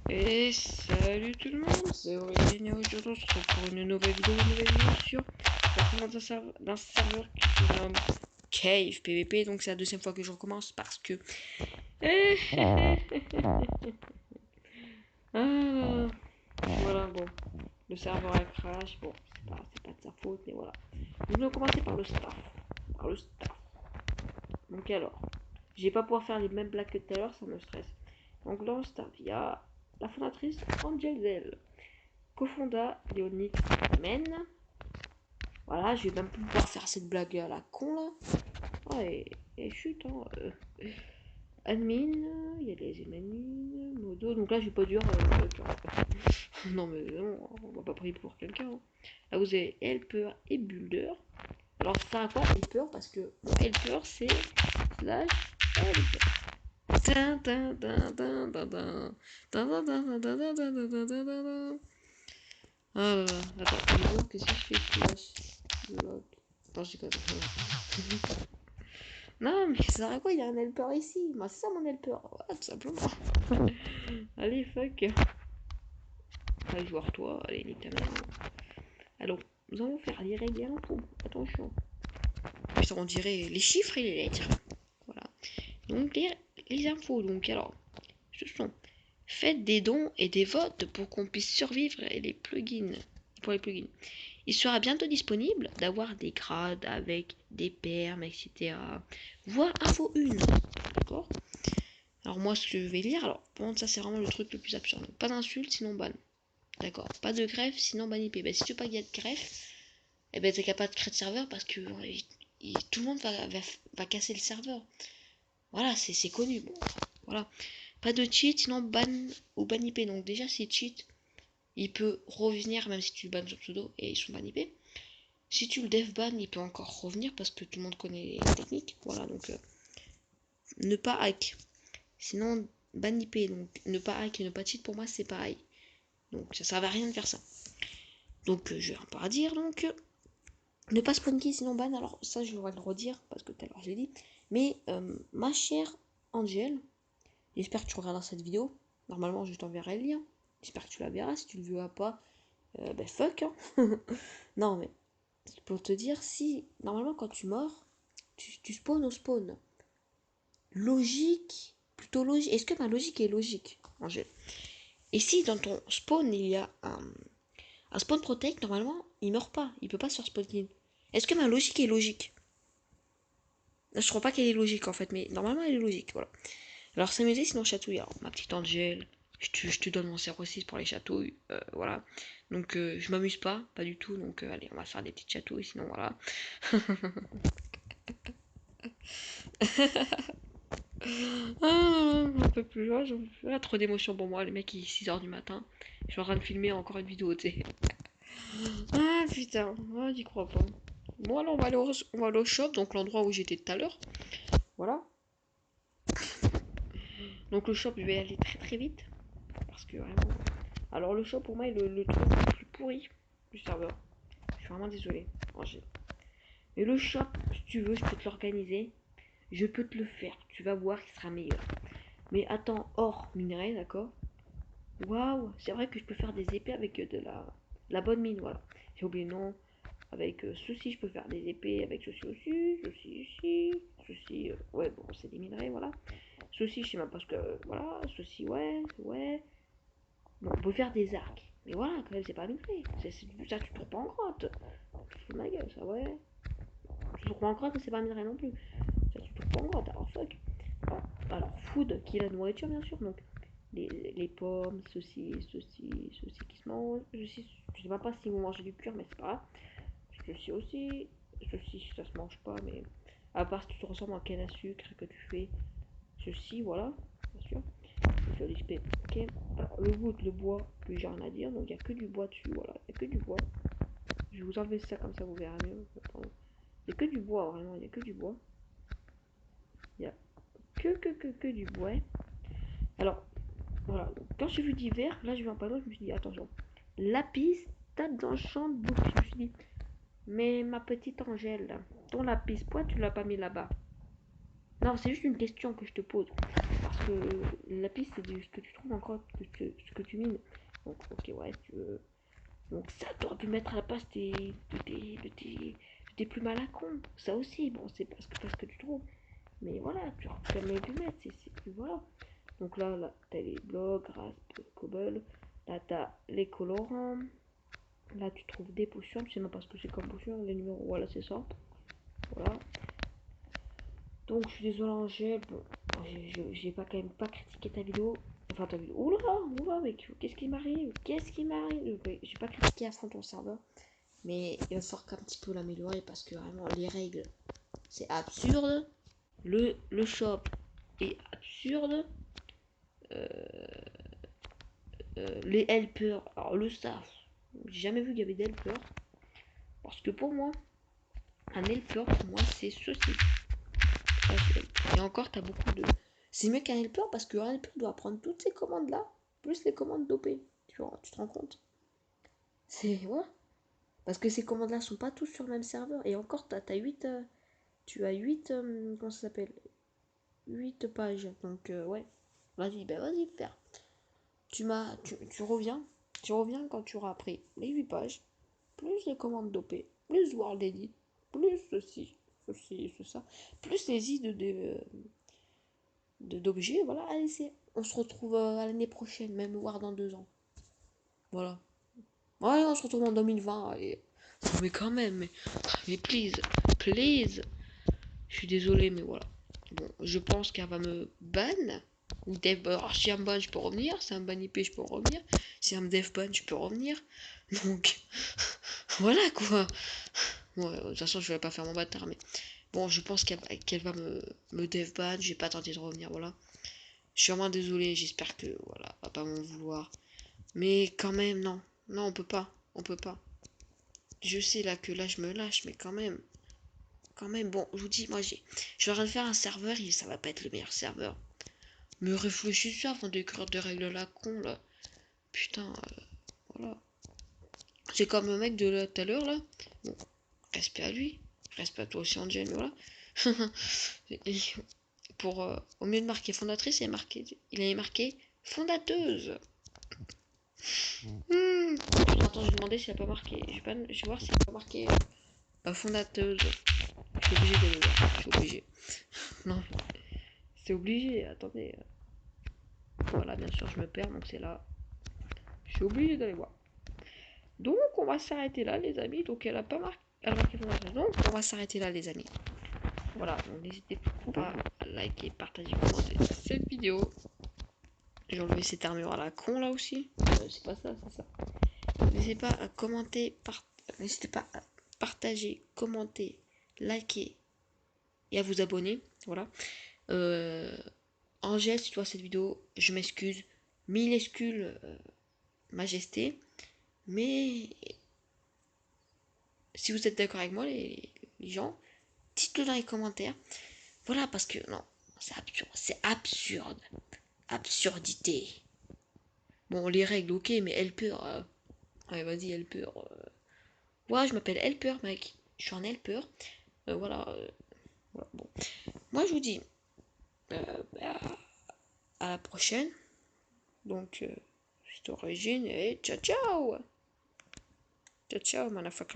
Et salut tout le monde, c'est Aurélien. Aujourd'hui on se retrouve pour une nouvelle vidéo sur la commande d'un serveur qui se nomme Cave PVP. Donc c'est la deuxième fois que je recommence parce que... Ah, voilà, bon, le serveur a crash, bon, c'est pas de sa faute, mais voilà. Nous allons commencer par le staff. Donc alors, j'ai pas pouvoir faire les mêmes blagues que tout à l'heure, ça me stresse. Donc dans le staff, il y a la fondatrice Angel Zell, Cofonda Léonix Men. Voilà, je vais même plus pouvoir faire cette blague à la con là. Ah, et chut, hein. Admin, il y a les admins, modo. Donc là, je vais pas dire. Non, mais non, on va pas prier pour quelqu'un. Hein. Là, vous avez Helper et Builder. Alors, ça sert à quoi Helper? Parce que bon, Helper, c'est slash help. Ah là là, attends, qu'est-ce que je fais slash non, je déconne. Non, mais ça sert à quoi? Il y a un helper ici. Moi, c'est ça mon helper. Voilà, tout simplement. Allez, fuck. Allez, joueur, toi. Allez, nique ta mère. Alors, nous allons faire les règles et infos. Attention. Putain, on dirait les chiffres et les lettres. Voilà. Donc, les infos. Donc, alors, ce sont faites des dons et des votes pour qu'on puisse survivre et les plugins. Pour les plugins. Il sera bientôt disponible d'avoir des grades avec des permes, etc. Voir info 1. D'accord? Alors moi, ce que je vais lire, alors, bon, ça c'est vraiment le truc le plus absurde. Donc, pas d'insulte, sinon ban. D'accord. Pas de greffe, sinon ban IP. Ben, si tu veux pas qu'il y ait de greffe, eh ben t'es capable de créer de serveur parce que tout le monde va casser le serveur. Voilà, c'est connu. Bon, voilà. Pas de cheat, sinon ban ou ban IP. Donc déjà, si cheat, il peut revenir même si tu le bannes sur pseudo et ils sont ban IP. Si tu le dev ban, il peut encore revenir parce que tout le monde connaît les techniques. Voilà, donc ne pas hack. Sinon, ban IP. Donc ne pas hack et ne pas cheat, pour moi, c'est pareil. Donc ça sert à rien de faire ça. Donc je vais pas dire. Donc ne pas spawn key, sinon ban. Alors ça, je vais le redire parce que tout à l'heure je l'ai dit. Mais ma chère Angel, j'espère que tu regarderas cette vidéo. Normalement, je t'enverrai le lien. J'espère que tu la verras. Si tu le verras pas, ben fuck. Hein. Non, mais pour te dire, si normalement quand tu mords, tu spawns au spawn. Logique, plutôt logique. Est-ce que ma logique est logique, Angèle? Et si dans ton spawn il y a un spawn protect, normalement il meurt pas, il peut pas se respawn clean. Est-ce que ma logique est logique? Je crois pas qu'elle est logique en fait, mais normalement elle est logique, voilà. Alors s'amuser sinon chatouille. Alors ma petite Angèle, je te donne mon 06 pour les chatouilles, voilà. Donc je m'amuse pas du tout, donc allez on va faire des petites chatouilles, sinon voilà. Ah, un peu plus loin, trop d'émotions pour moi. Le mec, il est 6h du matin. Je suis en train de filmer encore une vidéo, tu sais. Ah putain, ah, j'y crois pas. Bon, alors on va aller au shop, donc l'endroit où j'étais tout à l'heure. Voilà. Donc le shop, je vais aller très très vite. Parce que vraiment. Alors le shop, pour moi, est le truc le plus pourri du serveur. Je suis vraiment désolé. Mais le shop, si tu veux, je peux te l'organiser. Je peux te le faire. Tu vas voir qu'il sera meilleur. Mais attends, hors minerai, d'accord? Waouh, c'est vrai que je peux faire des épées avec la bonne mine, voilà. J'ai oublié le nom. Avec ceci, je peux faire des épées avec ceci aussi, ceci ici, ceci, ouais, bon, c'est des minerais, voilà. Ceci, je sais même pas ce que, voilà, ceci, ouais, ouais. Bon, on peut faire des arcs. Mais voilà, quand même, c'est pas minerai. Ça, tu trouves pas en grotte. Tu fous de ma gueule, ça, ouais. Tu trouves pas en grotte, mais c'est pas minerai non plus. Ça, tu trouves pas en grotte, alors fuck. Alors, food, qui est la nourriture, bien sûr, donc les pommes, ceci qui se mange. Je sais même pas si vous mangez du cuir, mais c'est pas grave. Ceci aussi, ceci ça se mange pas, mais à part si tu te ressembles en canne à sucre que tu fais ceci, voilà, bien sûr. Sur l'XP, ok. Alors le wood, le bois, plus j'ai rien à dire, donc il n'y a que du bois dessus, voilà, il n'y a que du bois. Je vais vous enlever ça comme ça, vous verrez mieux. Il n'y a que du bois, vraiment, il n'y a que du bois. Il n'y a que du bois. Alors, voilà, donc, quand j'ai vu d'hiver, là je vais en panneau, je me suis dit, attention, lapis, tape dans le champ de bouffe. Je me suis dit, mais ma petite Angèle, ton lapis, pourquoi tu l'as pas mis là-bas? Non, c'est juste une question que je te pose. Parce parce que la piste c'est ce que tu trouves encore, ce que tu mines. Donc ok ouais, tu veux. Donc ça, t'aurais pu mettre à la place de tes plumes à la con. Ça aussi, bon, c'est parce que tu trouves. Mais voilà, tu aurais jamais pu mettre, voilà. Donc là, t'as les blocs, rasp, cobble. Là, t'as les colorants. Là, tu trouves des potions. Je sais même pas ce que c'est comme potion. Les numéros, voilà, c'est ça. Voilà. Donc, je suis désolé, Angèle. Bon, j'ai pas quand même pas critiqué ta vidéo. Enfin, ta vidéo. Oula, mec, qu'est-ce qui m'arrive? Qu'est-ce qui m'arrive? J'ai pas critiqué à fond ton serveur. Mais il va falloir qu'un petit peu l'améliorer parce que vraiment, les règles, c'est absurde. Le shop est absurde. Les helpers, alors le staff, j'ai jamais vu qu'il y avait des helpers. Parce que pour moi, un helper, pour moi, c'est ceci. Et encore, t'as beaucoup de. C'est mieux qu'un helper parce qu'un helper doit prendre toutes ces commandes là, plus les commandes d'OP. Tu te rends compte? C'est. Ouais. Parce que ces commandes là sont pas tous sur le même serveur. Et encore, t'as 8. Tu as 8. Comment ça s'appelle? 8 pages. Donc, ouais. Vas-y, faire. Tu reviens. Tu reviens quand tu auras appris les 8 pages, plus les commandes d'OP, plus World Edit, plus ceci, ça, plus les idées d'objets. Voilà, allez, on se retrouve à l'année prochaine, même voire dans 2 ans. Voilà. Ouais, on se retrouve en 2020. Allez. Mais quand même, mais please. Je suis désolé, mais voilà. Bon, je pense qu'elle va me ban. Ou dev. Alors, si elle me ban, je peux revenir. Si elle me ban IP, je peux revenir. Si elle me dev ban, je peux revenir. Donc, voilà quoi. Bon, de toute façon, je vais pas faire mon bâtard, mais bon, je pense qu'elle va me dev ban. J'ai pas tenté de revenir, voilà. Je suis vraiment désolé. J'espère que, voilà, elle va pas m'en vouloir. Mais quand même, non. Non, on peut pas. On peut pas. Je sais là que là, je me lâche, mais quand même. Quand même, bon, je vous dis, moi, je suis en train de faire un serveur et ça va pas être le meilleur serveur. Me réfléchissez avant d'écrire des règles à la con, là. Putain, voilà. C'est comme le mec de tout à l'heure, là. Bon, respect à lui. Respect à toi aussi, Angel, voilà. Pour, au mieux de marquer fondatrice, il avait marqué fondateuse. Attends, je vais demander s'il a pas marqué. Je vais voir s'il a pas marqué fondateuse. Je suis obligé de le voir. Je suis obligé. Non, c'est obligé. Attendez. Voilà, bien sûr, je me perds, donc c'est là. Je suis obligé d'aller voir. Donc, on va s'arrêter là, les amis. Donc, elle a pas marqué. Donc, on va s'arrêter là, les amis. Voilà, donc n'hésitez pas à liker, partager, commenter cette vidéo. J'ai enlevé cette armure à la con là aussi. C'est pas ça, c'est ça. N'hésitez pas à commenter, n'hésitez pas à partager, commenter, liker et à vous abonner. Voilà. Angèle, si tu vois cette vidéo, je m'excuse. 1000 excuses, majesté. Mais si vous êtes d'accord avec moi, les gens, dites-le dans les commentaires. Voilà, parce que non, c'est absurde. C'est absurde. Absurdité. Bon, les règles, ok, mais Helper. Ouais, vas-y, Helper. Ouais, je m'appelle Helper, mec. Je suis un Helper. Voilà, voilà. Bon. Moi, je vous dis bah, à la prochaine. Donc, c'est Origine et ciao, ciao. Ciao, ciao, motherfucker.